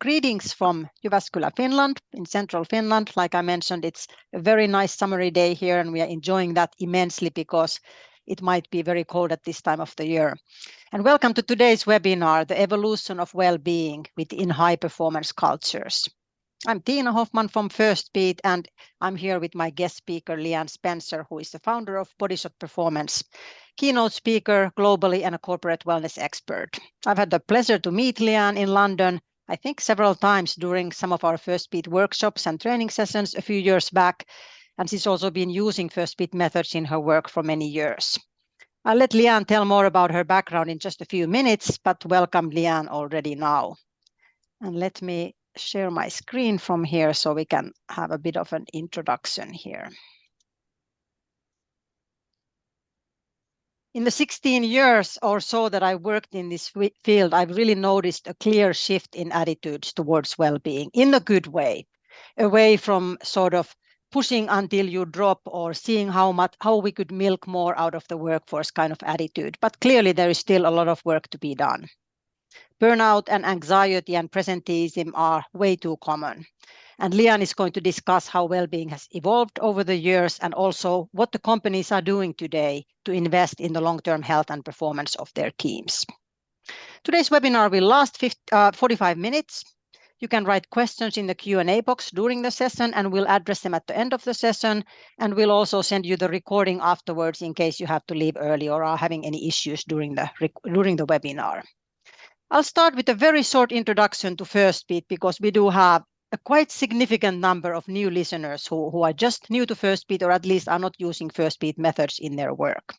greetings from Jyväskylä, Finland, in central Finland. Like I mentioned, it's a very nice summery day here, and we are enjoying that immensely because it might be very cold at this time of the year. And welcome to today's webinar, The Evolution of Wellbeing within High Performance Cultures. I'm Tiina Hoffman from First Beat, and I'm here with my guest speaker, Leanne Spencer, who is the founder of Bodyshot Performance, keynote speaker globally and a corporate wellness expert. I've had the pleasure to meet Leanne in London, I think several times during some of our First Beat workshops and training sessions a few years back, and she's also been using First Beat methods in her work for many years. I'll let Leanne tell more about her background in just a few minutes, but welcome Leanne already now. And let me share my screen from here so we can have a bit of an introduction here. In the 16 years or so that I worked in this field, I've really noticed a clear shift in attitudes towards well-being in a good way, away from sort of pushing until you drop or seeing how we could milk more out of the workforce kind of attitude. But clearly there is still a lot of work to be done. Burnout and anxiety and presenteeism are way too common. And Leanne is going to discuss how well-being has evolved over the years and also what the companies are doing today to invest in the long-term health and performance of their teams. Today's webinar will last 45 minutes. You can write questions in the Q&A box during the session and we'll address them at the end of the session. And we'll also send you the recording afterwards in case you have to leave early or are having any issues during the webinar. I'll start with a very short introduction to First Beat because we do have a quite significant number of new listeners who are just new to First Beat or at least are not using First Beat methods in their work.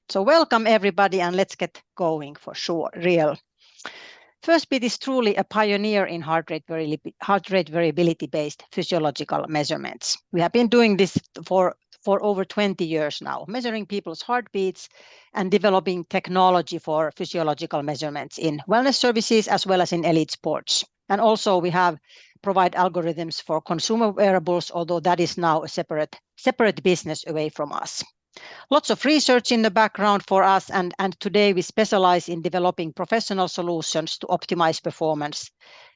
So welcome everybody and let's get going for sure, real. First Beat is truly a pioneer in heart rate variability-based physiological measurements. We have been doing this for over 20 years now, measuring people's heartbeats and developing technology for physiological measurements in wellness services as well as in elite sports. And also we provide algorithms for consumer wearables, although that is now a separate business away from us. Lots of research in the background for us, and today we specialize in developing professional solutions to optimize performance,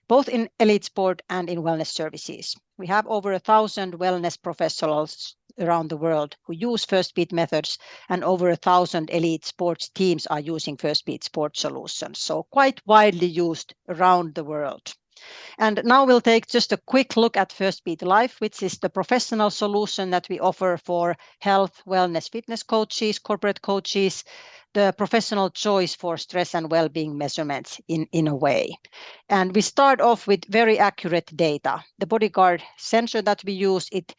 both in elite sport and in wellness services. We have over 1,000 wellness professionals around the world who use First Beat methods, and over 1,000 elite sports teams are using First Beat sports solutions, so quite widely used around the world. And now we'll take just a quick look at First Beat Life, which is the professional solution that we offer for health, wellness, fitness coaches, corporate coaches, the professional choice for stress and well-being measurements in a way. And we start off with very accurate data. The Bodyguard sensor that we use, it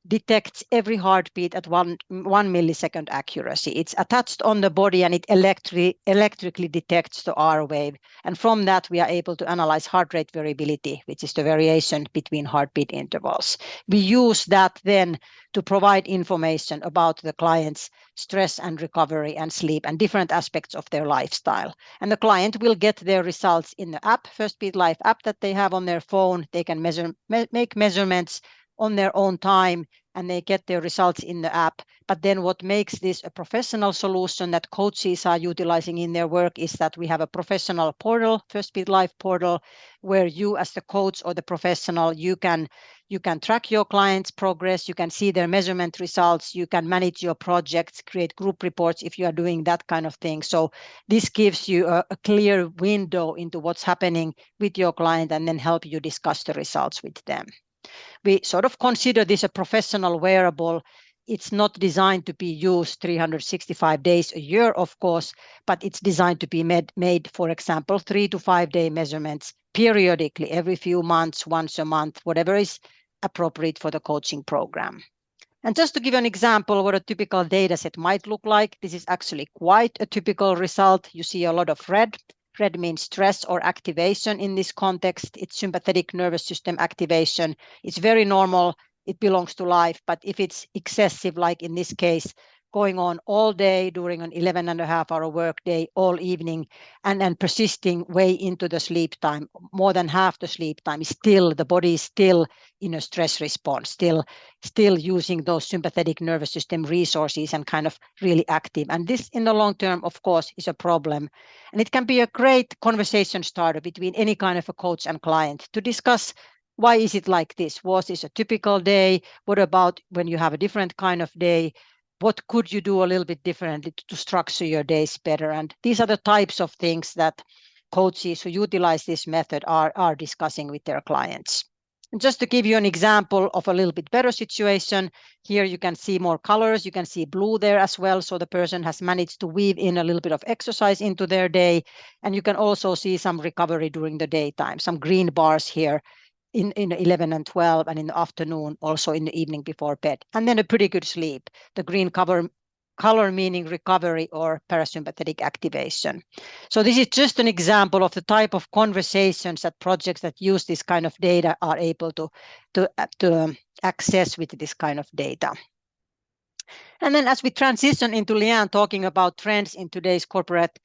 detects every heartbeat at 1 millisecond accuracy. It's attached on the body and it electrically detects the R wave. And from that, we are able to analyze heart rate variability, which is the variation between heartbeat intervals. We use that then to provide information about the client's stress and recovery and sleep and different aspects of their lifestyle. And the client will get their results in the app, First Beat Life app that they have on their phone. They can make measurements on their own time and they get their results in the app. But then what makes this a professional solution that coaches are utilizing in their work is that we have a professional portal, First Beat Life portal, where you as the coach or the professional, you can track your clients' progress, you can see their measurement results, you can manage your projects, create group reports if you are doing that kind of thing. So this gives you a clear window into what's happening with your client and then help you discuss the results with them. We sort of consider this a professional wearable. It's not designed to be used 365 days a year, of course, but it's designed to be made, for example, 3 to 5 day measurements periodically, every few months, once a month, whatever is appropriate for the coaching program. And just to give an example what a typical data set might look like, this is actually quite a typical result. You see a lot of red. Red means stress or activation in this context. It's sympathetic nervous system activation. It's very normal. It belongs to life. But if it's excessive, like in this case, going on all day during an 11.5-hour workday, all evening, and then persisting way into the sleep time, more than half the sleep time, still the body is still in a stress response, still using those sympathetic nervous system resources and kind of really active. And this in the long term, of course, is a problem. And it can be a great conversation starter between any kind of a coach and client to discuss, why is it like this? Was this a typical day? What about when you have a different kind of day? What could you do a little bit differently to structure your days better? And these are the types of things that coaches who utilize this method are discussing with their clients. And just to give you an example of a little bit better situation, here you can see more colors. You can see blue there as well. So the person has managed to weave in a little bit of exercise into their day. And you can also see some recovery during the daytime, some green bars here in 11 and 12, and in the afternoon, also in the evening before bed. And then a pretty good sleep. The green color meaning recovery or parasympathetic activation. So this is just an example of the type of conversations that projects that use this kind of data are able to access with this kind of data. And then as we transition into Leanne talking about trends in today's corporate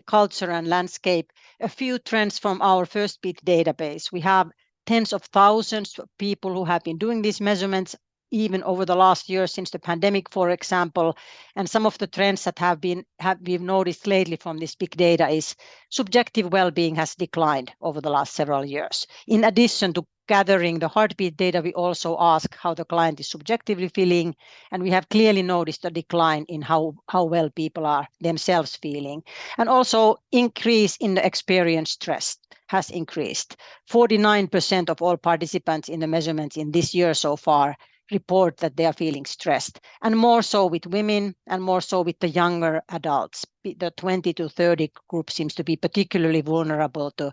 culture and landscape, a few trends from our First Beat database. We have tens of thousands of people who have been doing these measurements even over the last year since the pandemic, for example. And some of the trends that we've noticed lately from this big data is subjective well-being has declined over the last several years. In addition to gathering the heartbeat data, we also ask how the client is subjectively feeling, and we have clearly noticed a decline in how well people are themselves feeling. And also increase in the experience stress has increased. 49% of all participants in the measurements in this year so far report that they are feeling stressed, and more so with women and more so with the younger adults. The 20 to 30 group seems to be particularly vulnerable to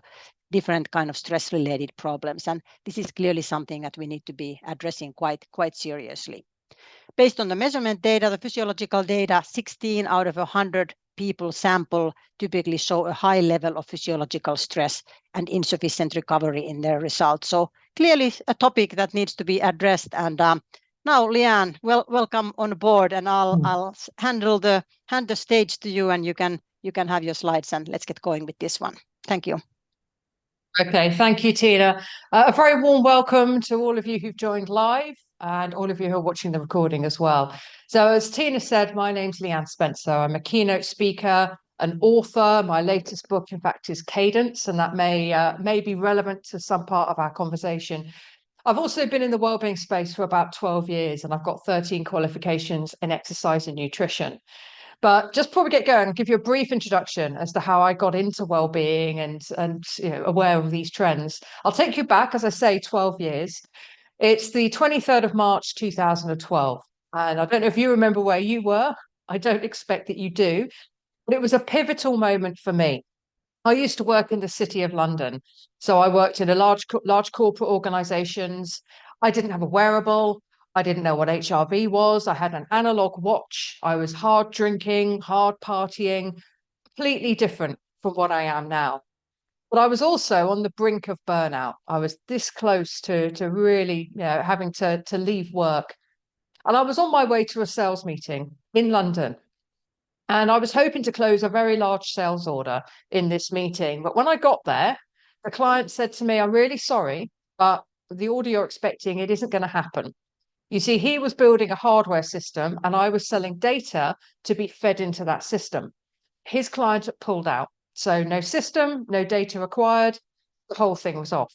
different kind of stress-related problems, and this is clearly something that we need to be addressing quite seriously. Based on the measurement data, the physiological data, 16 out of 100 people sample typically show a high level of physiological stress and insufficient recovery in their results. So clearly a topic that needs to be addressed. And now, Leanne, welcome on board, and I'll hand the stage to you, and you can have your slides, and let's get going with this one. Thank you. Okay, thank you, Tina. A very warm welcome to all of you who've joined live and all of you who are watching the recording as well. So as Tina said, my name's Leanne Spencer. I'm a keynote speaker, an author. My latest book, in fact, is Cadence, and that may be relevant to some part of our conversation. I've also been in the wellbeing space for about 12 years, and I've got 13 qualifications in exercise and nutrition. But just before we get going, I'll give you a brief introduction as to how I got into well-being and aware of these trends. I'll take you back, as I say, 12 years. It's the 23rd of March, 2012. And I don't know if you remember where you were. I don't expect that you do. But it was a pivotal moment for me. I used to work in the City of London. So I worked in a large corporate organizations. I didn't have a wearable. I didn't know what HRV was. I had an analog watch. I was hard drinking, hard partying, completely different from what I am now. But I was also on the brink of burnout. I was this close to really having to leave work. And I was on my way to a sales meeting in London. And I was hoping to close a very large sales order in this meeting. But when I got there, the client said to me, "I'm really sorry, but the order you're expecting, it isn't going to happen." You see, he was building a hardware system and I was selling data to be fed into that system. His client had pulled out. So no system, no data required. The whole thing was off.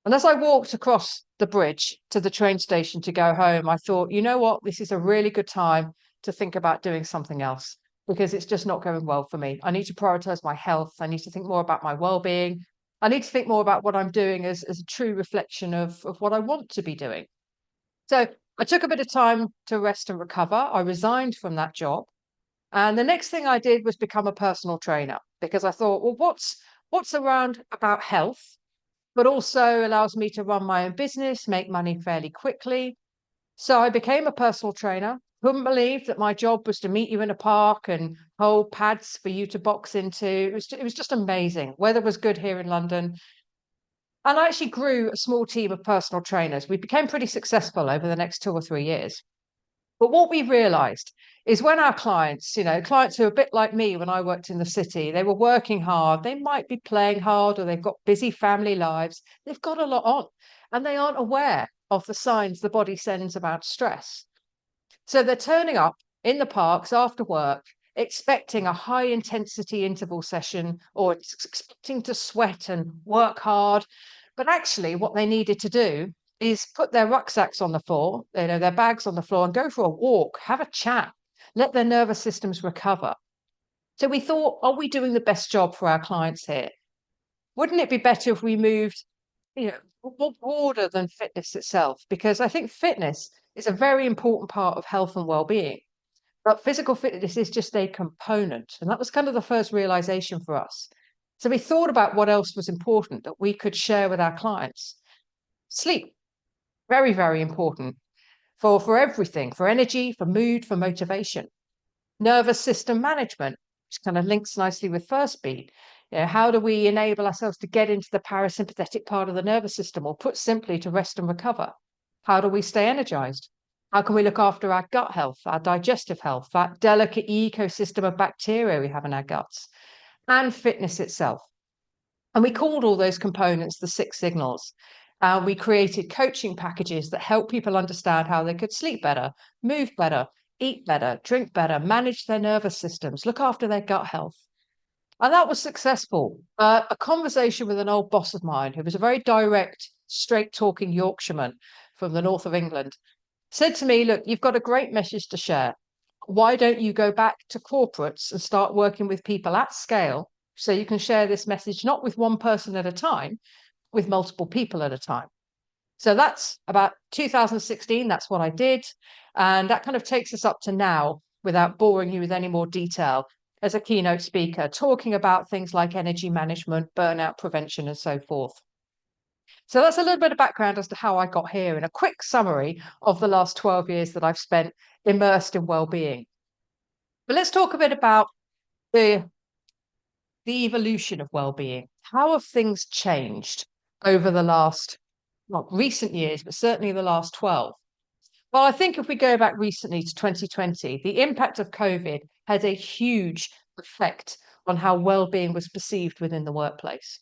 And as I walked across the bridge to the train station to go home, I thought, you know what? This is a really good time to think about doing something else because it's just not going well for me. I need to prioritize my health. I need to think more about my well-being. I need to think more about what I'm doing as a true reflection of what I want to be doing. So I took a bit of time to rest and recover. I resigned from that job. And the next thing I did was become a personal trainer because I thought, well, what's around about health, but also allows me to run my own business, make money fairly quickly. So I became a personal trainer. Couldn't believe that my job was to meet you in a park and hold pads for you to box into. It was just amazing. Weather was good here in London. And I actually grew a small team of personal trainers. We became pretty successful over the next 2 or 3 years. But what we realized is when our clients, clients who are a bit like me when I worked in the city, they were working hard, they might be playing hard, or they've got busy family lives, they've got a lot on, and they aren't aware of the signs the body sends about stress. So they're turning up in the parks after work, expecting a high intensity interval session, or expecting to sweat and work hard. But actually, what they needed to do is put their rucksacks on the floor, their bags on the floor, and go for a walk, have a chat, let their nervous systems recover. So we thought, are we doing the best job for our clients here? Wouldn't it be better if we moved, more broader than fitness itself? Because I think fitness is a very important part of health and well-being. But physical fitness is just a component. And that was kind of the first realization for us. So we thought about what else was important that we could share with our clients. Sleep, very, very important for everything, for energy, for mood, for motivation. Nervous system management, which kind of links nicely with first beat. How do we enable ourselves to get into the parasympathetic part of the nervous system, or put simply, to rest and recover? How do we stay energized? How can we look after our gut health, our digestive health, that delicate ecosystem of bacteria we have in our guts, and fitness itself? And we called all those components the 6 signals. We created coaching packages that help people understand how they could sleep better, move better, eat better, drink better, manage their nervous systems, look after their gut health. And that was successful. A conversation with an old boss of mine, who was a very direct, straight talking Yorkshireman from the north of England, said to me, look, you've got a great message to share. Why don't you go back to corporates and start working with people at scale, so you can share this message not with one person at a time, with multiple people at a time? So that's about 2016. That's what I did. And that kind of takes us up to now, without boring you with any more detail, as a keynote speaker, talking about things like energy management, burnout prevention, and so forth. So that's a little bit of background as to how I got here, in a quick summary of the last 12 years that I've spent immersed in well-being. But let's talk a bit about the evolution of well-being. How have things changed over the last, not recent years, but certainly the last 12? Well, I think if we go back recently to 2020, the impact of COVID had a huge effect on how well-being was perceived within the workplace.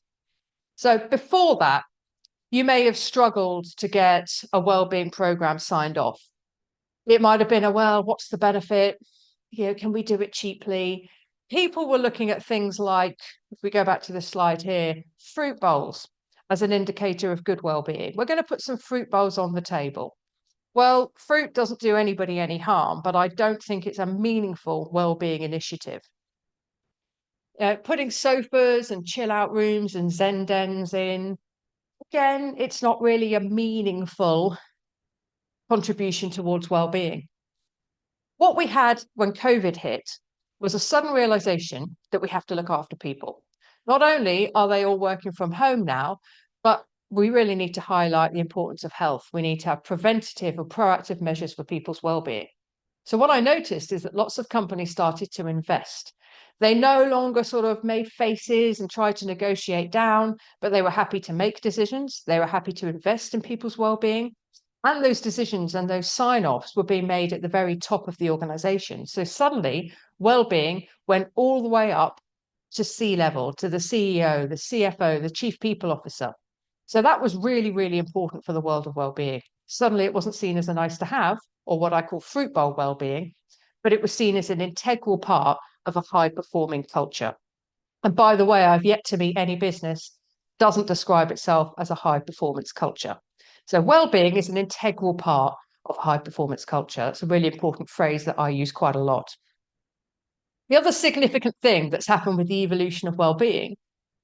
So before that, you may have struggled to get a well-being program signed off. It might have been well, what's the benefit? Can we do it cheaply? People were looking at things like, if we go back to this slide here, fruit bowls as an indicator of good well-being. We're going to put some fruit bowls on the table. Well, fruit doesn't do anybody any harm, but I don't think it's a meaningful well-being initiative. Putting sofas and chill-out rooms and Zen dens in, again, it's not really a meaningful contribution towards well-being. What we had when COVID hit was a sudden realization that we have to look after people. Not only are they all working from home now, but we really need to highlight the importance of health. We need to have preventative or proactive measures for people's well-being. So what I noticed is that lots of companies started to invest. They no longer sort of made faces and tried to negotiate down, but they were happy to make decisions. They were happy to invest in people's well-being. And those decisions and those sign-offs were being made at the very top of the organization. So suddenly, well-being went all the way up to C-level, to the CEO, the CFO, the chief people officer. So that was really, really important for the world of well-being. Suddenly, it wasn't seen as a nice to have, or what I call fruit bowl well-being, but it was seen as an integral part of a high-performing culture. And by the way, I've yet to meet any business doesn't describe itself as a high-performance culture. So well-being is an integral part of high-performance culture. It's a really important phrase that I use quite a lot. The other significant thing that's happened with the evolution of well-being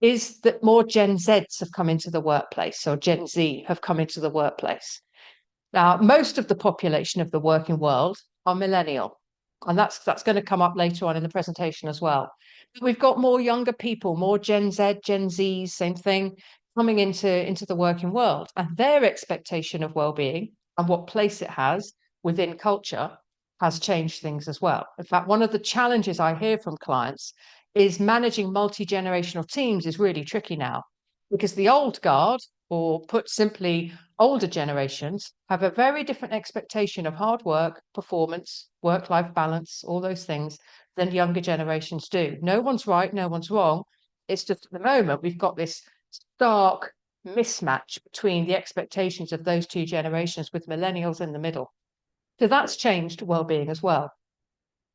is that more Gen Zs have come into the workplace, or Gen Z have come into the workplace. Now, most of the population of the working world are millennial, and that's going to come up later on in the presentation as well. We've got more younger people, more Gen Z, Gen Zs, same thing, coming into the working world, and their expectation of well-being and what place it has within culture has changed things as well. In fact, one of the challenges I hear from clients is managing multi-generational teams is really tricky now, because the old guard or put simply, older generations have a very different expectation of hard work, performance, work-life balance, all those things than younger generations do. No one's right, no one's wrong. It's just at the moment we've got this stark mismatch between the expectations of those two generations with millennials in the middle. So that's changed well-being as well.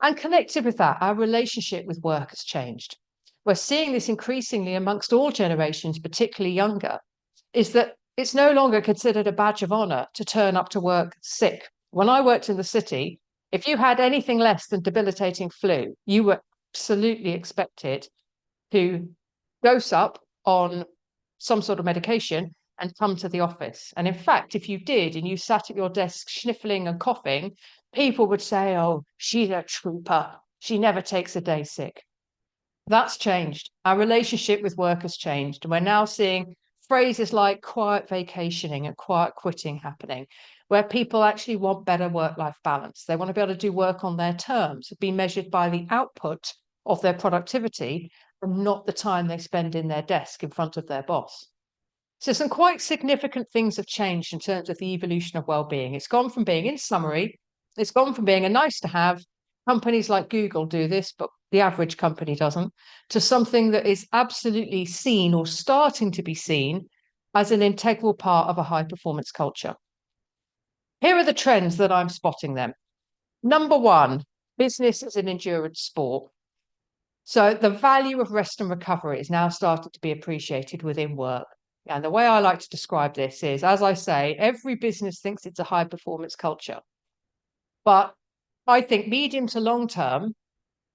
And connected with that, our relationship with work has changed. We're seeing this increasingly amongst all generations, particularly younger, is that it's no longer considered a badge of honor to turn up to work sick. When I worked in the city, if you had anything less than debilitating flu, you were absolutely expected to dose up on some sort of medication and come to the office. And in fact, if you did and you sat at your desk sniffling and coughing, people would say, oh, she's a trooper. She never takes a day sick. That's changed. Our relationship with work has changed. And we're now seeing phrases like quiet vacationing and quiet quitting happening, where people actually want better work-life balance. They want to be able to do work on their terms, be measured by the output of their productivity and not the time they spend in their desk in front of their boss. So some quite significant things have changed in terms of the evolution of well-being. It's gone from being, in summary, it's gone from being a nice to have, companies like Google do this, but the average company doesn't, to something that is absolutely seen or starting to be seen as an integral part of a high-performance culture. Here are the trends that I'm spotting them. Number one, business is an endurance sport. So the value of rest and recovery is now starting to be appreciated within work. And the way I like to describe this is, as I say, every business thinks it's a high performance culture. But I think medium to long term,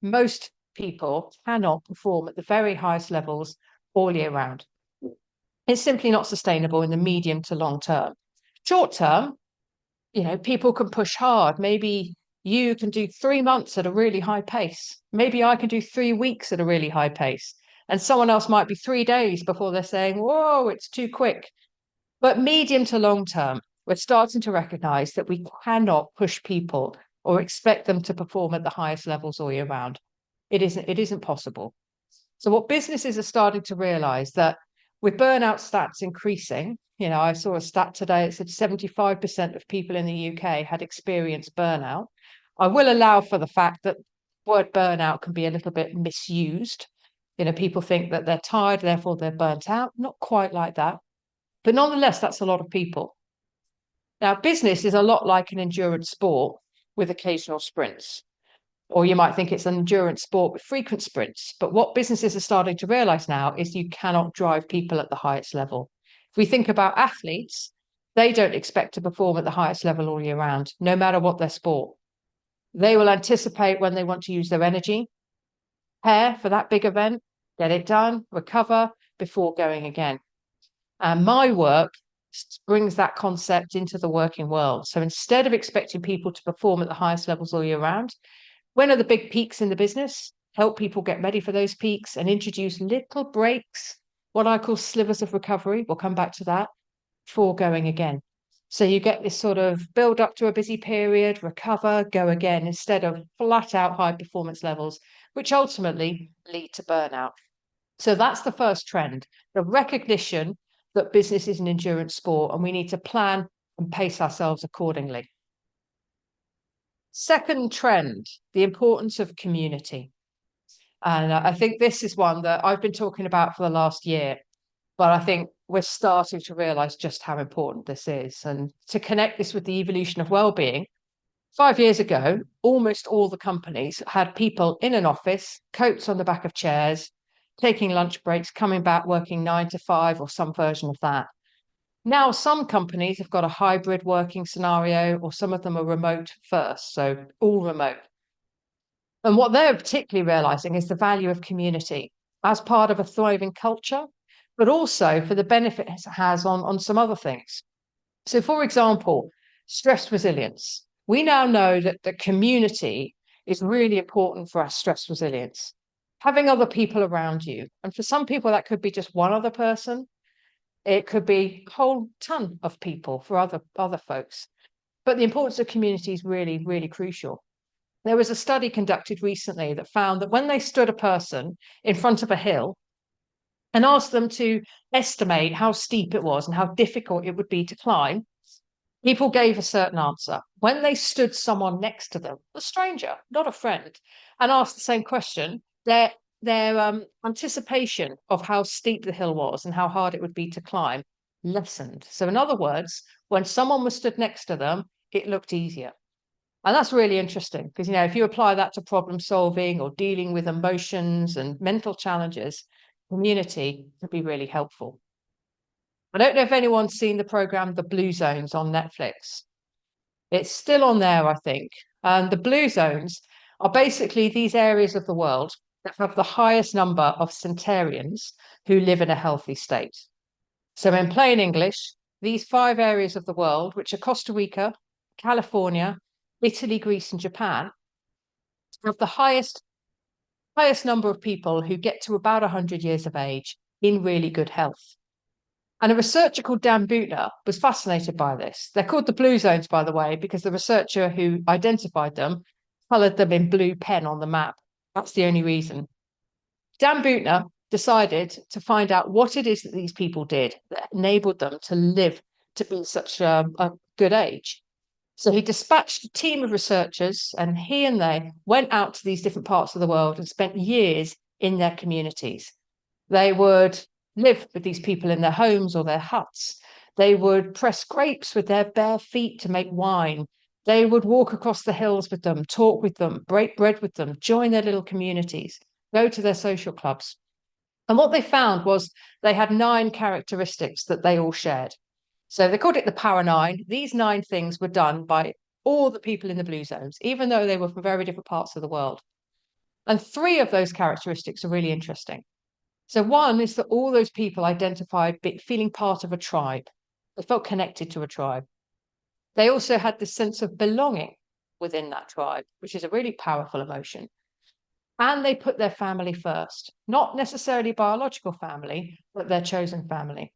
most people cannot perform at the very highest levels all year round. It's simply not sustainable in the medium to long term. Short term, people can push hard. Maybe you can do 3 months at a really high pace. Maybe I can do 3 weeks at a really high pace. And someone else might be 3 days before they're saying, whoa, it's too quick. But medium to long term, we're starting to recognize that we cannot push people or expect them to perform at the highest levels all year round. It isn't possible. So what businesses are starting to realize that with burnout stats increasing, I saw a stat today, it said 75% of people in the UK had experienced burnout. I will allow for the fact that word burnout can be a little bit misused. People think that they're tired, therefore they're burnt out. Not quite like that. But nonetheless, that's a lot of people. Now, business is a lot like an endurance sport with occasional sprints. Or you might think it's an endurance sport with frequent sprints. But what businesses are starting to realize now is you cannot drive people at the highest level. If we think about athletes, they don't expect to perform at the highest level all year round, no matter what their sport. They will anticipate when they want to use their energy, prepare for that big event, get it done, recover before going again. And my work brings that concept into the working world. So instead of expecting people to perform at the highest levels all year round, when are the big peaks in the business? Help people get ready for those peaks and introduce little breaks, what I call slivers of recovery. We'll come back to that before going again. So you get this sort of build up to a busy period, recover, go again, instead of flat out high performance levels, which ultimately lead to burnout. So that's the first trend, the recognition that business is an endurance sport and we need to plan and pace ourselves accordingly. Second trend, the importance of community. And I think this is one that I've been talking about for the last year, but I think we're starting to realize just how important this is. And to connect this with the evolution of well-being, 5 years ago, almost all the companies had people in an office, coats on the back of chairs, taking lunch breaks, coming back, working 9 to 5 or some version of that. Now, some companies have got a hybrid working scenario, or some of them are remote first, so all remote. And what they're particularly realizing is the value of community as part of a thriving culture, but also for the benefit it has on some other things. So, for example, stress resilience. We now know that the community is really important for our stress resilience. Having other people around you. And for some people, that could be just one other person. It could be a whole ton of people for other folks. But the importance of community is really, really crucial. There was a study conducted recently that found that when they stood a person in front of a hill, and asked them to estimate how steep it was and how difficult it would be to climb, people gave a certain answer. When they stood someone next to them, a stranger, not a friend, and asked the same question, their anticipation of how steep the hill was and how hard it would be to climb lessened. So in other words, when someone was stood next to them, it looked easier. And that's really interesting because, if you apply that to problem solving or dealing with emotions and mental challenges, community can be really helpful. I don't know if anyone's seen the program The Blue Zones on Netflix. It's still on there, I think. And the Blue Zones are basically these areas of the world that have the highest number of centenarians who live in a healthy state. So in plain English, these 5 areas of the world, which are Costa Rica, California, Italy, Greece, and Japan, have the highest number of people who get to about 100 years of age in really good health. And a researcher called Dan Buettner was fascinated by this. They're called the Blue Zones, by the way, because the researcher who identified them coloured them in blue pen on the map. That's the only reason. Dan Buettner decided to find out what it is that these people did that enabled them to live to be such a good age. So he dispatched a team of researchers, and he and they went out to these different parts of the world and spent years in their communities. They would live with these people in their homes or their huts. They would press grapes with their bare feet to make wine. They would walk across the hills with them, talk with them, break bread with them, join their little communities, go to their social clubs. And what they found was they had 9 characteristics that they all shared. So they called it the Power 9. These 9 things were done by all the people in the Blue Zones, even though they were from very different parts of the world. And 3 of those characteristics are really interesting. So one is that all those people identified feeling part of a tribe. They felt connected to a tribe. They also had this sense of belonging within that tribe, which is a really powerful emotion. And they put their family first, not necessarily biological family, but their chosen family.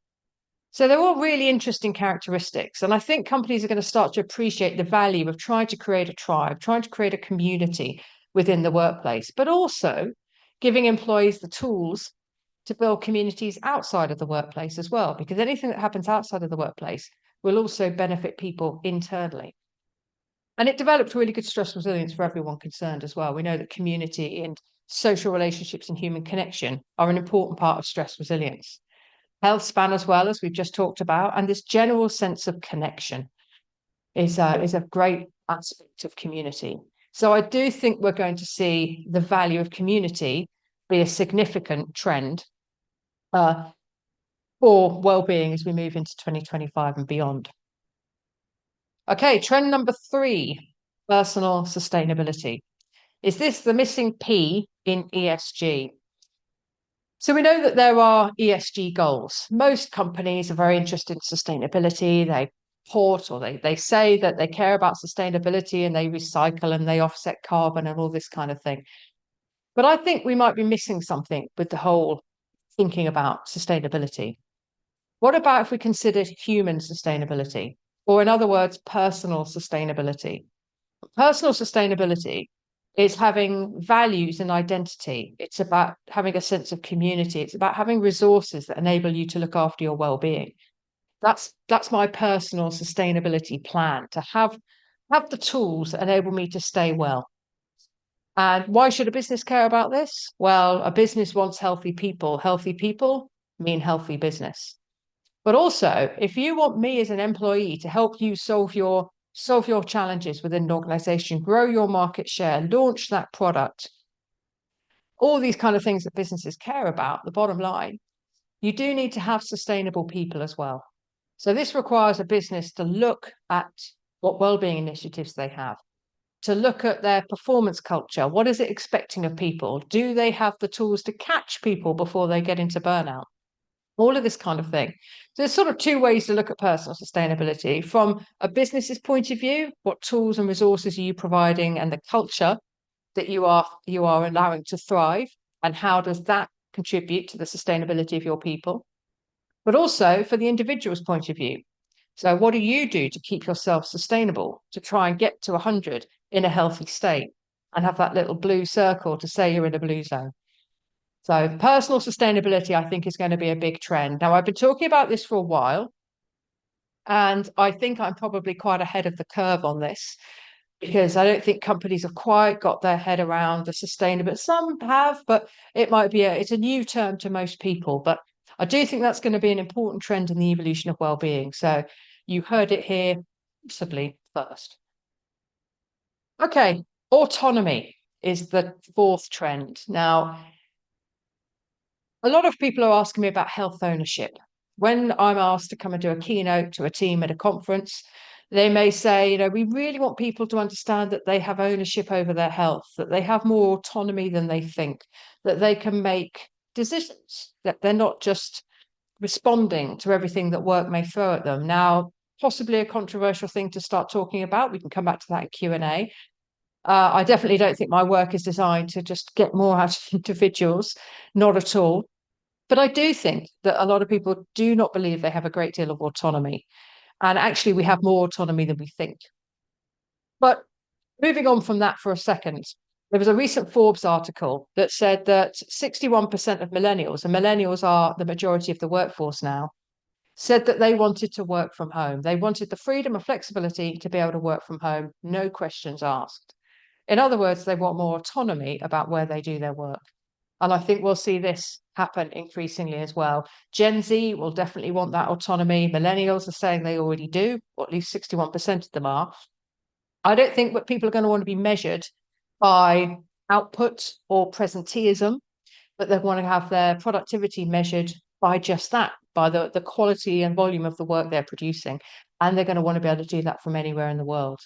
So they're all really interesting characteristics. And I think companies are going to start to appreciate the value of trying to create a tribe, trying to create a community within the workplace, but also giving employees the tools to build communities outside of the workplace as well, because anything that happens outside of the workplace will also benefit people internally. And it developed really good stress resilience for everyone concerned as well. We know that community and social relationships and human connection are an important part of stress resilience. Health span as well, as we've just talked about, and this general sense of connection is a great aspect of community. So I do think we're going to see the value of community be a significant trend for well-being as we move into 2025 and beyond. Okay, trend number 3, personal sustainability. Is this the missing P in ESG? So we know that there are ESG goals. Most companies are very interested in sustainability. They report or they say that they care about sustainability and they recycle and they offset carbon and all this kind of thing. But I think we might be missing something with the whole thinking about sustainability. What about if we considered human sustainability, or in other words, personal sustainability? Personal sustainability is having values and identity. It's about having a sense of community. It's about having resources that enable you to look after your well-being. That's my personal sustainability plan, to have the tools that enable me to stay well. And why should a business care about this? Well, a business wants healthy people. Healthy people mean healthy business. But also, if you want me as an employee to help you solve your challenges within an organization, grow your market share, launch that product, all these kind of things that businesses care about, the bottom line, you do need to have sustainable people as well. So this requires a business to look at what wellbeing initiatives they have, to look at their performance culture. What is it expecting of people? Do they have the tools to catch people before they get into burnout? All of this kind of thing. So there's sort of 2 ways to look at personal sustainability. From a business's point of view, what tools and resources are you providing and the culture that you are allowing to thrive, and how does that contribute to the sustainability of your people? But also for the individual's point of view. So what do you do to keep yourself sustainable, to try and get to 100 in a healthy state and have that little blue circle to say you're in a blue zone? So personal sustainability, I think, is going to be a big trend. Now, I've been talking about this for a while, and I think I'm probably quite ahead of the curve on this because I don't think companies have quite got their head around the sustainable. Some have, but it might be it's a new term to most people. But I do think that's going to be an important trend in the evolution of well-being. So you heard it here, possibly first. Okay, autonomy is the fourth trend. Now, a lot of people are asking me about health ownership. When I'm asked to come and do a keynote to a team at a conference, they may say, we really want people to understand that they have ownership over their health, that they have more autonomy than they think, that they can make decisions, that they're not just responding to everything that work may throw at them. Now, possibly a controversial thing to start talking about. We can come back to that in Q&A. I definitely don't think my work is designed to just get more out of individuals, not at all. But I do think that a lot of people do not believe they have a great deal of autonomy. And actually, we have more autonomy than we think. But moving on from that for a second, there was a recent Forbes article that said that 61% of millennials, and millennials are the majority of the workforce now, said that they wanted to work from home. They wanted the freedom and flexibility to be able to work from home, no questions asked. In other words, they want more autonomy about where they do their work. And I think we'll see this happen increasingly as well. Gen Z will definitely want that autonomy. Millennials are saying they already do, or at least 61% of them are. I don't think that people are going to want to be measured by output or presenteeism, but they want to have their productivity measured by just that, by the quality and volume of the work they're producing. And they're going to want to be able to do that from anywhere in the world.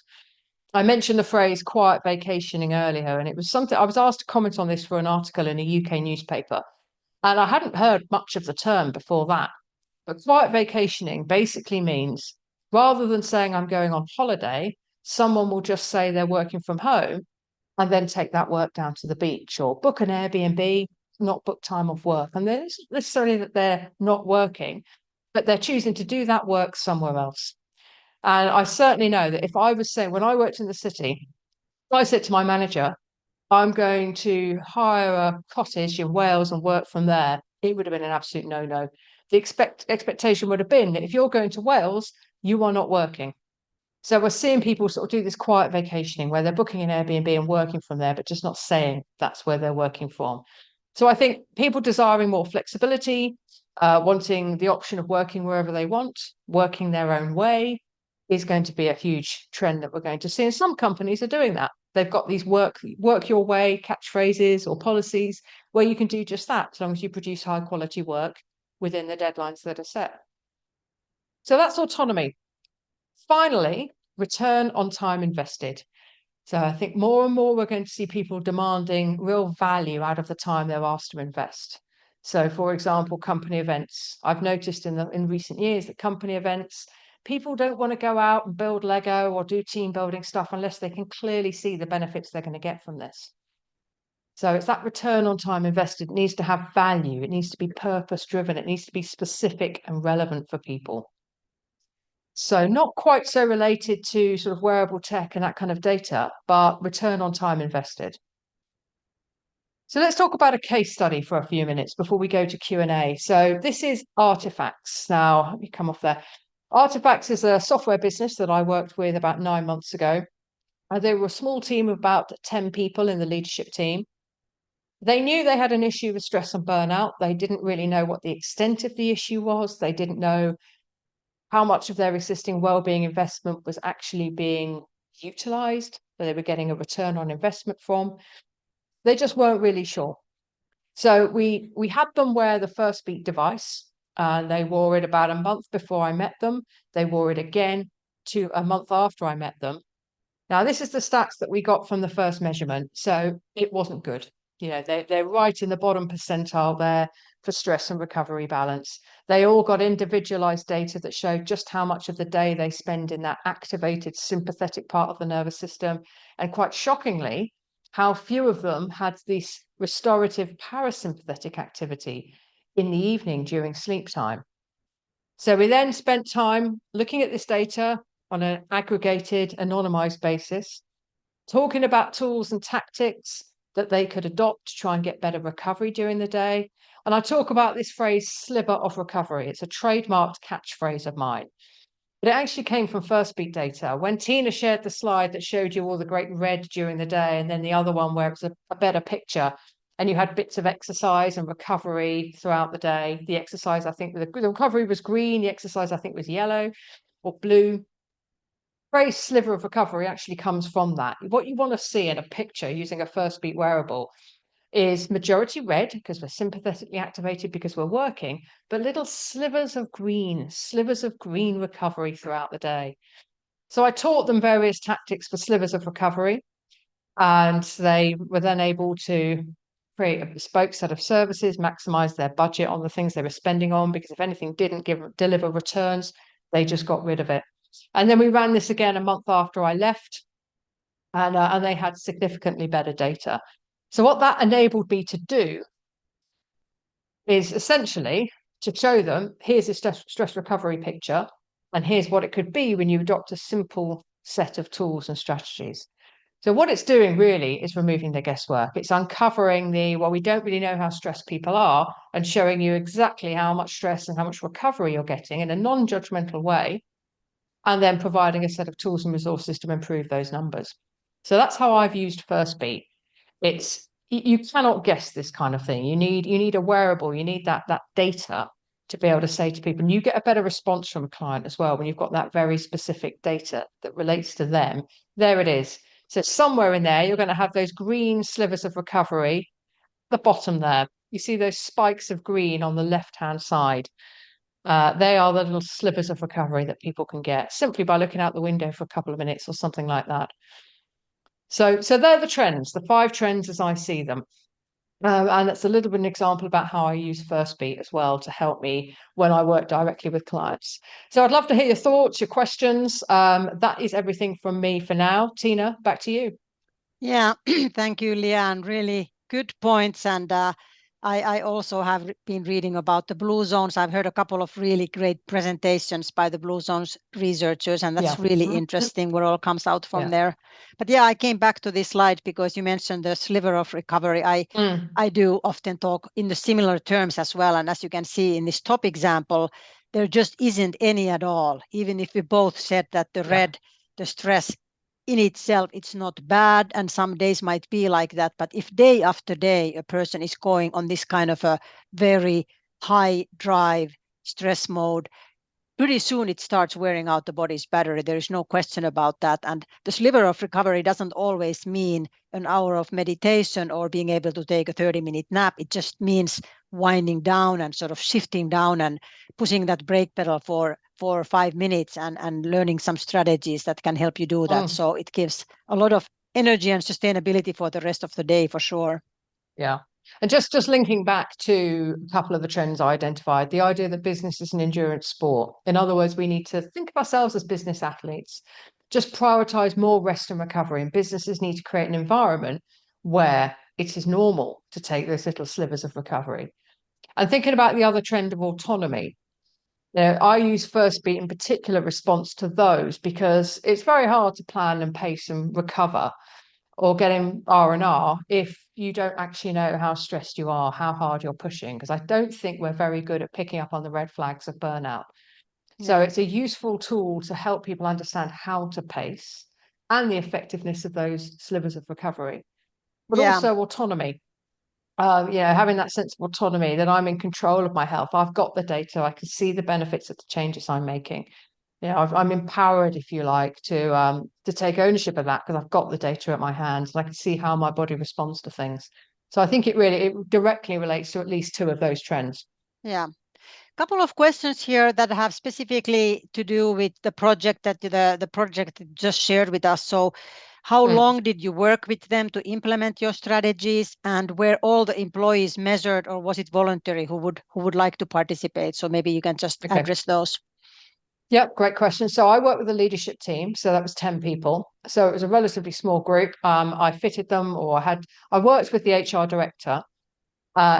I mentioned the phrase quiet vacationing earlier, and it was something I was asked to comment on this for an article in a UK newspaper. And I hadn't heard much of the term before that. But quiet vacationing basically means rather than saying I'm going on holiday, someone will just say they're working from home and then take that work down to the beach or book an Airbnb, not book time off work. And then it's necessarily that they're not working, but they're choosing to do that work somewhere else. And I certainly know that if I was saying, when I worked in the city, I said to my manager, I'm going to hire a cottage in Wales and work from there, it would have been an absolute no-no. The expectation would have been that if you're going to Wales, you are not working. So we're seeing people sort of do this quiet vacationing where they're booking an Airbnb and working from there, but just not saying that's where they're working from. So I think people desiring more flexibility, wanting the option of working wherever they want, working their own way, is going to be a huge trend that we're going to see. And some companies are doing that. They've got these work your way catchphrases or policies where you can do just that, as long as you produce high quality work within the deadlines that are set. So that's autonomy. Finally, return on time invested. So I think more and more we're going to see people demanding real value out of the time they're asked to invest. So, for example, company events. I've noticed in recent years that company events, people don't want to go out and build Lego or do team building stuff unless they can clearly see the benefits they're going to get from this. So it's that return on time invested. It needs to have value. It needs to be purpose driven. It needs to be specific and relevant for people. So not quite so related to sort of wearable tech and that kind of data, but return on time invested. So let's talk about a case study for a few minutes before we go to Q&A. So this is Artifacts. Now, let me come off there. Artifacts is a software business that I worked with about 9 months ago. They were a small team of about 10 people in the leadership team. They knew they had an issue with stress and burnout. They didn't really know what the extent of the issue was. They didn't know how much of their existing wellbeing investment was actually being utilized, that they were getting a return on investment from. They just weren't really sure. So we had them wear the First Beat device, and they wore it about a month before I met them. They wore it again a month after I met them. Now, this is the stats that we got from the first measurement. So it wasn't good. They're right in the bottom percentile there for stress and recovery balance. They all got individualized data that showed just how much of the day they spend in that activated sympathetic part of the nervous system. And quite shockingly, how few of them had this restorative parasympathetic activity in the evening during sleep time. So we then spent time looking at this data on an aggregated, anonymized basis, talking about tools and tactics, that they could adopt to try and get better recovery during the day. And I talk about this phrase, sliver of recovery. It's a trademarked catchphrase of mine. But it actually came from First Beat data. When Tina shared the slide that showed you all the great red during the day, and then the other one where it was a better picture, and you had bits of exercise and recovery throughout the day. The exercise, I think, the recovery was green. The exercise, I think, was yellow or blue. Very sliver of recovery actually comes from that. What you want to see in a picture using a First Beat wearable is majority red, because we're sympathetically activated because we're working, but little slivers of green recovery throughout the day. So I taught them various tactics for slivers of recovery, and they were then able to create a bespoke set of services, maximize their budget on the things they were spending on, because if anything didn't deliver returns, they just got rid of it. And then we ran this again a month after I left, and they had significantly better data. So what that enabled me to do is essentially to show them, here's a stress recovery picture, and here's what it could be when you adopt a simple set of tools and strategies. So what it's doing really is removing the guesswork. It's uncovering well, we don't really know how stressed people are, and showing you exactly how much stress and how much recovery you're getting in a non-judgmental way, and then providing a set of tools and resources to improve those numbers. So that's how I've used First Beat. You cannot guess this kind of thing. You need a wearable, you need that data to be able to say to people, and you get a better response from a client as well when you've got that very specific data that relates to them. There it is. So somewhere in there, you're going to have those green slivers of recovery. The bottom there, you see those spikes of green on the left-hand side. They are the little slivers of recovery that people can get simply by looking out the window for a couple of minutes or something like that. So they're the trends, the 5 trends as I see them. And that's a little bit an example about how I use First Beat as well to help me when I work directly with clients. So I'd love to hear your thoughts, your questions. That is everything from me for now. Tina, back to you. Yeah, thank you, Leanne. Really good points. And I also have been reading about the Blue Zones. I've heard a couple of really great presentations by the Blue Zones researchers, and that's really interesting what all comes out from there. But yeah, I came back to this slide because you mentioned the sliver of recovery. I do often talk in the similar terms as well. And as you can see in this top example, there just isn't any at all. Even if we both said that the red, the stress in itself, it's not bad, and some days might be like that. But if day after day a person is going on this kind of a very high drive stress mode, pretty soon it starts wearing out the body's battery. There is no question about that. And the sliver of recovery doesn't always mean an hour of meditation or being able to take a 30-minute nap. It just means winding down and sort of shifting down and pushing that brake pedal for 5 minutes and learning some strategies that can help you do that. So it gives a lot of energy and sustainability for the rest of the day, for sure. Yeah. And just linking back to a couple of the trends I identified, the idea that business is an endurance sport. In other words, we need to think of ourselves as business athletes, just prioritize more rest and recovery. And businesses need to create an environment where it is normal to take those little slivers of recovery. And thinking about the other trend of autonomy, I use First Beat in particular response to those because it's very hard to plan and pace and recover or getting R&R if you don't actually know how stressed you are, how hard you're pushing, because I don't think we're very good at picking up on the red flags of burnout. So it's a useful tool to help people understand how to pace and the effectiveness of those slivers of recovery, but also autonomy. Having that sense of autonomy, that I'm in control of my health. I've got the data. I can see the benefits of the changes I'm making. I'm empowered, if you like, to take ownership of that because I've got the data at my hands and I can see how my body responds to things. So I think it directly relates to at least 2 of those trends. Yeah. Couple of questions here that have specifically to do with the project that the project just shared with us. So how long did you work with them to implement your strategies, and were all the employees measured, or was it voluntary who would like to participate? So maybe you can just address those. Yep, great question. So I worked with a leadership team, so that was 10 people. So it was a relatively small group. I fitted them, or I worked with the HR director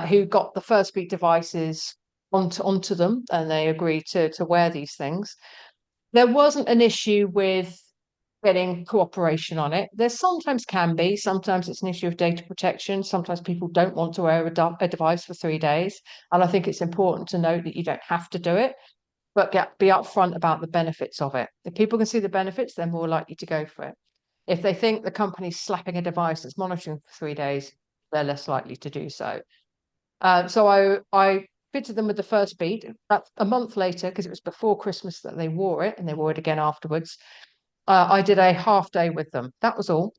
who got the First Beat devices onto them, and they agreed to wear these things. There wasn't an issue with getting cooperation on it. There sometimes can be, sometimes it's an issue of data protection. Sometimes people don't want to wear a device for 3 days. And I think it's important to note that you don't have to do it, but be upfront about the benefits of it. If people can see the benefits, they're more likely to go for it. If they think the company's slapping a device that's monitoring for 3 days, they're less likely to do so. So I fitted them with the first beat. That's a month later, because it was before Christmas that they wore it, and they wore it again afterwards. I did a half day with them. That was all.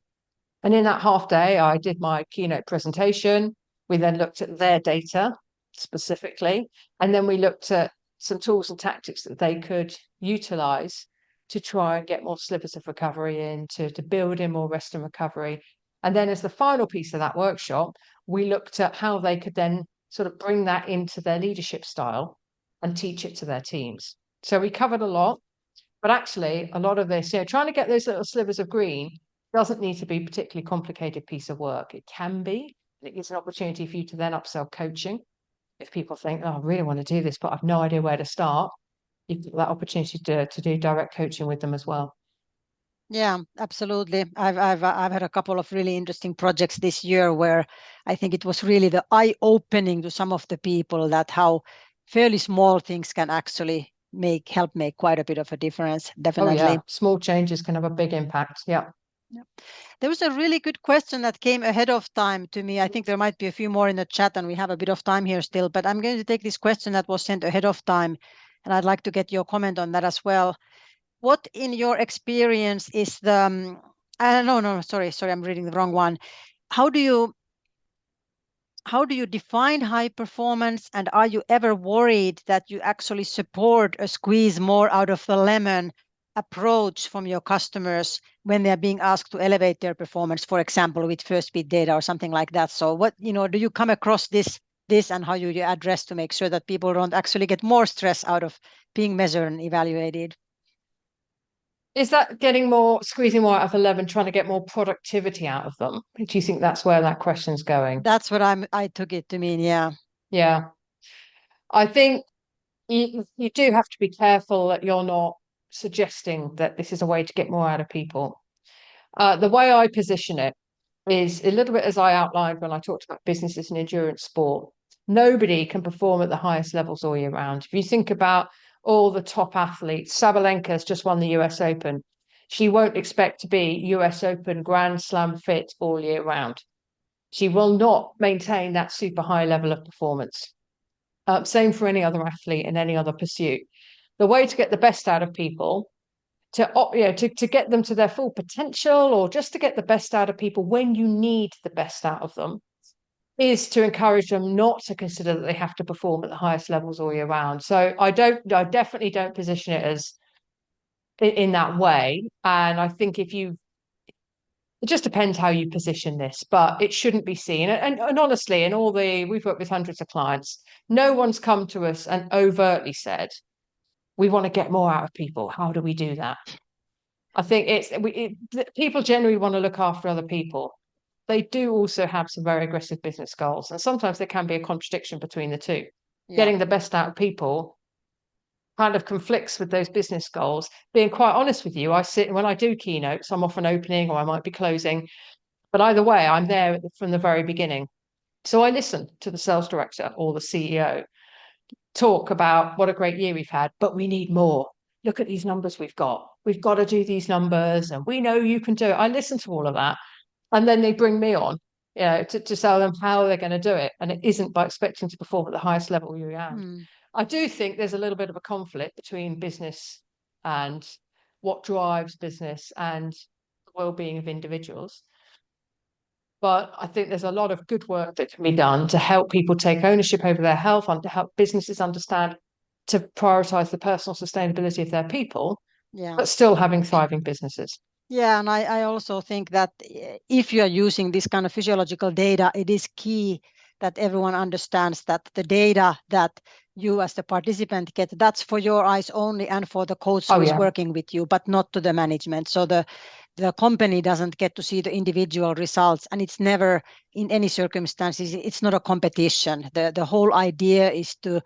And in that half day, I did my keynote presentation. We then looked at their data specifically, and then we looked at some tools and tactics that they could utilize to try and get more slivers of recovery in, to build in more rest and recovery. And then as the final piece of that workshop, we looked at how they could then sort of bring that into their leadership style and teach it to their teams. So we covered a lot, but actually a lot of this, trying to get those little slivers of green doesn't need to be a particularly complicated piece of work. It can be. It gives an opportunity for you to then upsell coaching. If people think, oh, I really want to do this, but I've no idea where to start, you've got that opportunity to do direct coaching with them as well. Yeah, absolutely. I've had a couple of really interesting projects this year where I think it was really the eye-opening to some of the people that how fairly small things can actually help make quite a bit of a difference. Definitely. Oh yeah, small changes can have a big impact. Yeah. There was a really good question that came ahead of time to me. I think there might be a few more in the chat, and we have a bit of time here still, but I'm going to take this question that was sent ahead of time, and I'd like to get your comment on that as well. What, in your experience, is the no, sorry, I'm reading the wrong one. How do you define high performance, and are you ever worried that you actually support a squeeze more out of the lemon approach from your customers when they're being asked to elevate their performance, for example, with first beat data or something like that? So what, do you come across this and how you address to make sure that people don't actually get more stress out of being measured and evaluated? Is that squeezing more out of 11, trying to get more productivity out of them? Do you think that's where that question's going? That's what I took it to mean, yeah. Yeah. I think you do have to be careful that you're not suggesting that this is a way to get more out of people. The way I position it is a little bit as I outlined when I talked about businesses and endurance sport. Nobody can perform at the highest levels all year round. If you think about all the top athletes, Sabalenka's just won the US Open. She won't expect to be US Open Grand Slam fit all year round. She will not maintain that super high level of performance. Same for any other athlete in any other pursuit. The way to get the best out of people, to get them to their full potential, or just to get the best out of people when you need the best out of them, is to encourage them not to consider that they have to perform at the highest levels all year round. So I definitely don't position it as in that way. And I think it just depends how you position this, but it shouldn't be seen. And honestly, we've worked with hundreds of clients, no one's come to us and overtly said, we want to get more out of people. How do we do that? I think people generally want to look after other people. They do also have some very aggressive business goals, and sometimes there can be a contradiction between the two. Yeah. Getting the best out of people kind of conflicts with those business goals. Being quite honest with you, when I do keynotes, I'm often opening or I might be closing, but either way, I'm there from the very beginning. So I listen to the sales director or the CEO talk about what a great year we've had, but we need more. Look at these numbers we've got. We've got to do these numbers, and we know you can do it. I listen to all of that, and then they bring me on, to tell them how they're going to do it. And it isn't by expecting to perform at the highest level you can. I do think there's a little bit of a conflict between business and what drives business and the well-being of individuals. But I think there's a lot of good work that can be done to help people take ownership over their health and to help businesses understand to prioritize the personal sustainability of their people, but still having thriving businesses. Yeah, and I also think that if you are using this kind of physiological data, it is key that everyone understands that the data that you as the participant get, that's for your eyes only and for the coach who is working with you, but not to the management. So the company doesn't get to see the individual results, and it's never in any circumstances, it's not a competition. The whole idea is to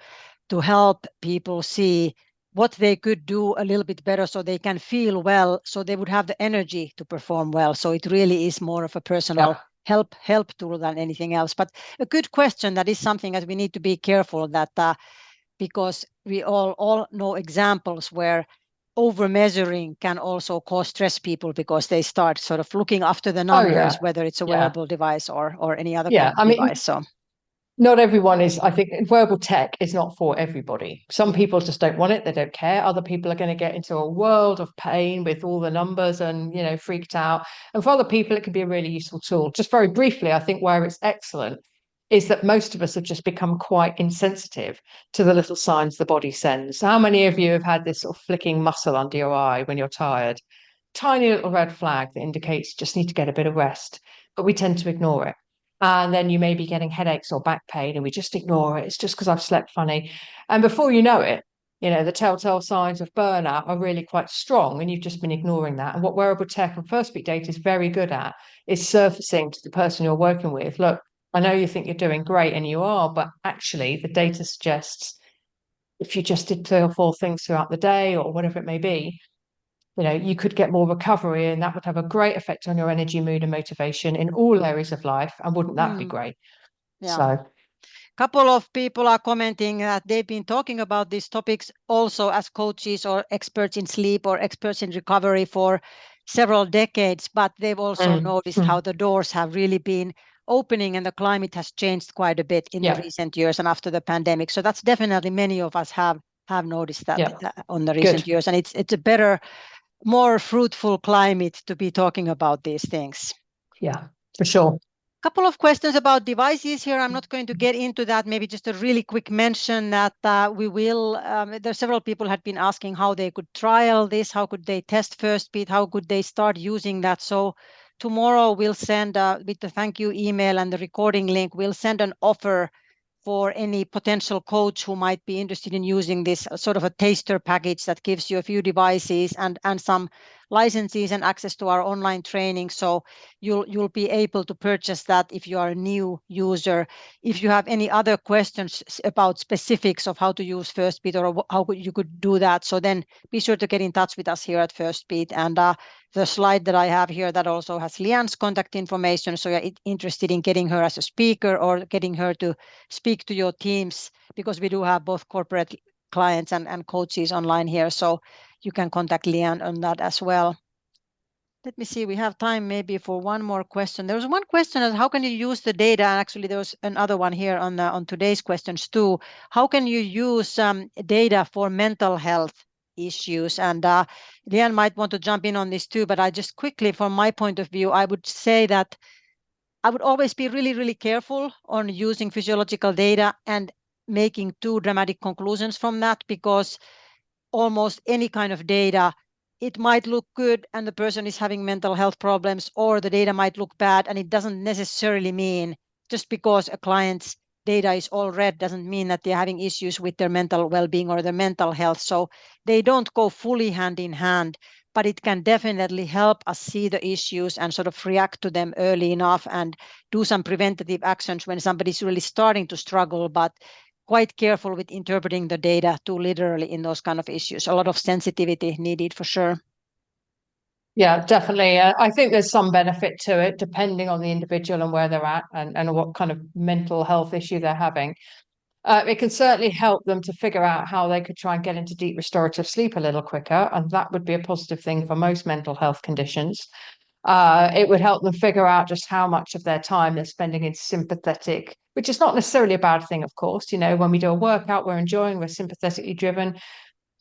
help people see what they could do a little bit better so they can feel well, so they would have the energy to perform well. So it really is more of a personal help tool than anything else. But a good question, that is something that we need to be careful that because we all know examples where over measuring can also cause stress people because they start sort of looking after the Oh numbers, yeah. whether it's a Yeah. wearable device or any other Yeah. kind I of mean, device. So not everyone is, I think wearable tech is not for everybody. Some people just don't want it, they don't care. Other people are going to get into a world of pain with all the numbers and, freaked out. And for other people, it can be a really useful tool. Just very briefly, I think where it's excellent is that most of us have just become quite insensitive to the little signs the body sends. How many of you have had this sort of flicking muscle under your eye when you're tired? Tiny little red flag that indicates you just need to get a bit of rest, but we tend to ignore it. And then you may be getting headaches or back pain, and we just ignore it. It's just because I've slept funny. And before you know it, the telltale signs of burnout are really quite strong, and you've just been ignoring that. And what wearable tech and first beat data is very good at is surfacing to the person you're working with, look, I know you think you're doing great, and you are, but actually the data suggests if you just did 3 or 4 things throughout the day or whatever it may be, you could get more recovery, and that would have a great effect on your energy, mood, and motivation in all areas of life. And wouldn't that be great? yeah. So, couple of people are commenting that they've been talking about these topics also as coaches or experts in sleep or experts in recovery for several decades, but they've also noticed how the doors have really been opening and the climate has changed quite a bit in the recent years and after the pandemic. So that's definitely many of us have noticed that on the recent years, and it's a better, more fruitful climate to be talking about these things. Yeah, for sure. Couple of questions about devices here. I'm not going to get into that. Maybe just a really quick mention that we will, there several people had been asking how they could trial this, how could they test FirstBeat, how could they start using that. So tomorrow we'll send with the thank you email and the recording link, we'll send an offer for any potential coach who might be interested in using this sort of a taster package that gives you a few devices and some licenses and access to our online training. So you'll be able to purchase that if you are a new user. If you have any other questions about specifics of how to use FirstBeat or how you could do that, so then be sure to get in touch with us here at FirstBeat. And the slide that I have here, that also has Leanne's contact information. So you're interested in getting her as a speaker or getting her to speak to your teams, because we do have both corporate clients and coaches online here. So you can contact Leanne on that as well. Let me see, we have time maybe for one more question. There was one question of how can you use the data? And actually there was another one here on today's questions too. How can you use data for mental health issues? And Leanne might want to jump in on this too, but I just quickly, from my point of view, I would say that I would always be really, really careful on using physiological data and making too dramatic conclusions from that, because almost any kind of data, it might look good and the person is having mental health problems, or the data might look bad, and it doesn't necessarily mean, just because a client's data is all red doesn't mean that they're having issues with their mental well-being or their mental health. So they don't go fully hand in hand, but it can definitely help us see the issues and sort of react to them early enough and do some preventative actions when somebody's really starting to struggle. But quite careful with interpreting the data too literally in those kind of issues. A lot of sensitivity needed for sure. Yeah, definitely. I think there's some benefit to it, depending on the individual and where they're at and what kind of mental health issue they're having. It can certainly help them to figure out how they could try and get into deep restorative sleep a little quicker. And that would be a positive thing for most mental health conditions. It would help them figure out just how much of their time they're spending in sympathetic, which is not necessarily a bad thing, of course. When we do a workout, we're enjoying, we're sympathetically driven.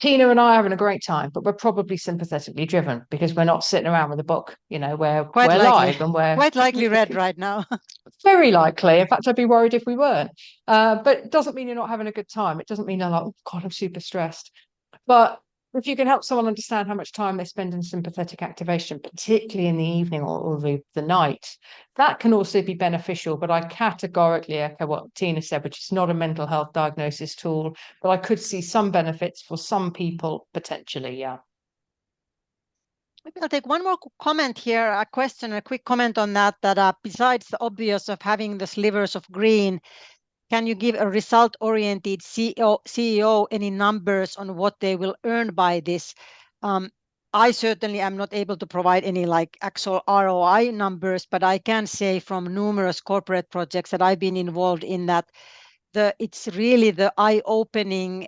Tina and I are having a great time, but we're probably sympathetically driven because we're not sitting around with a book, where Quite we're likely, live and we're quite likely read right now. very likely. In fact, I'd be worried if we weren't. But it doesn't mean you're not having a good time. It doesn't mean you're like, oh God, I'm super stressed. But if you can help someone understand how much time they spend in sympathetic activation, particularly in the evening or the night, that can also be beneficial. But I categorically echo what Tina said, which is not a mental health diagnosis tool, but I could see some benefits for some people potentially. Yeah. Maybe I'll take one more comment here, a question, a quick comment on that, besides the obvious of having the slivers of green, can you give a result-oriented CEO any numbers on what they will earn by this? I certainly am not able to provide any like actual ROI numbers, but I can say from numerous corporate projects that I've been involved in that it's really the eye-opening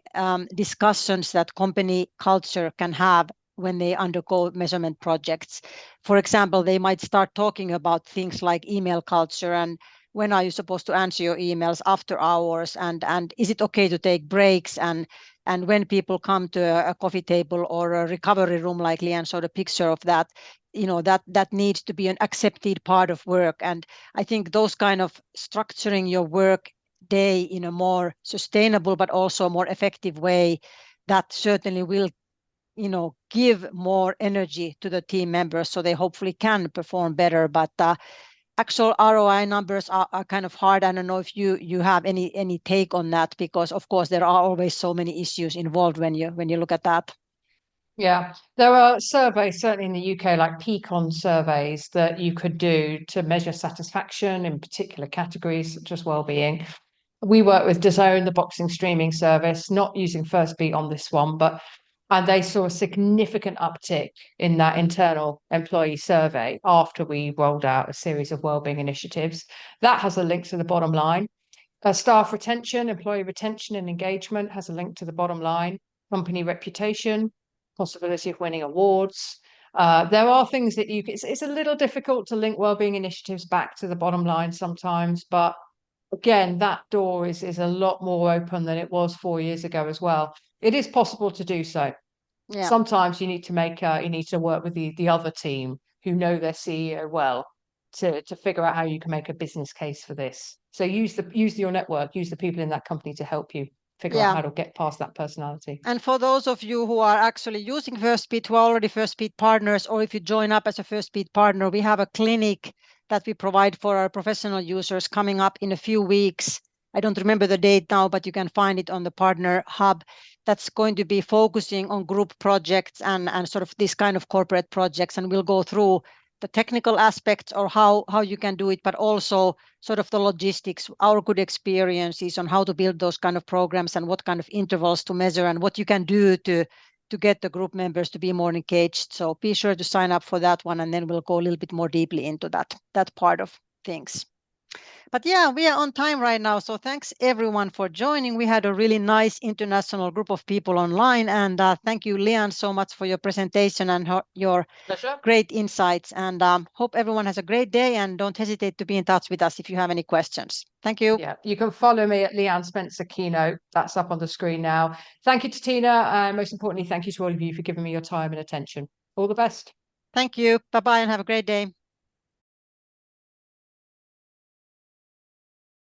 discussions that company culture can have when they undergo measurement projects. For example, they might start talking about things like email culture and when are you supposed to answer your emails after hours, and is it okay to take breaks, and when people come to a coffee table or a recovery room, like Leanne showed a picture of that, that needs to be an accepted part of work. And I think those kind of structuring your work day in a more sustainable but also more effective way, that certainly will give more energy to the team members so they hopefully can perform better. But actual ROI numbers are kind of hard. I don't know if you have any take on that, because of course there are always so many issues involved when you look at that. Yeah, there are surveys, certainly in the UK, like Peakon surveys that you could do to measure satisfaction in particular categories such as well-being. We work with DAZN, the boxing streaming service, not using First Beat on this one, and they saw a significant uptick in that internal employee survey after we rolled out a series of wellbeing initiatives. That has a link to the bottom line. Staff retention, employee retention and engagement has a link to the bottom line. Company reputation, possibility of winning awards. There are things that it's a little difficult to link wellbeing initiatives back to the bottom line sometimes, but again, that door is a lot more open than it was 4 years ago as well. It is possible to do so. Yeah. Sometimes you need to work with the other team who know their CEO well to figure out how you can make a business case for this. So use your network, use the people in that company to help you figure out how to get past that personality. And for those of you who are actually using FirstBeat, who are already FirstBeat partners, or if you join up as a FirstBeat partner, we have a clinic that we provide for our professional users coming up in a few weeks. I don't remember the date now, but you can find it on the partner hub. That's going to be focusing on group projects and sort of this kind of corporate projects. And we'll go through the technical aspects or how you can do it, but also sort of the logistics, our good experiences on how to build those kind of programs and what kind of intervals to measure and what you can do to get the group members to be more engaged. So be sure to sign up for that one, and then we'll go a little bit more deeply into that part of things. But yeah, we are on time right now. So thanks everyone for joining. We had a really nice international group of people online. And thank you, Leanne, so much for your presentation and your Pleasure. Great insights. And hope everyone has a great day. And don't hesitate to be in touch with us if you have any questions. Thank you. Yeah, you can follow me at Leanne Spencer Keynote. That's up on the screen now. Thank you to Tina. And most importantly, thank you to all of you for giving me your time and attention. All the best. Thank you. Bye-bye and have a great day.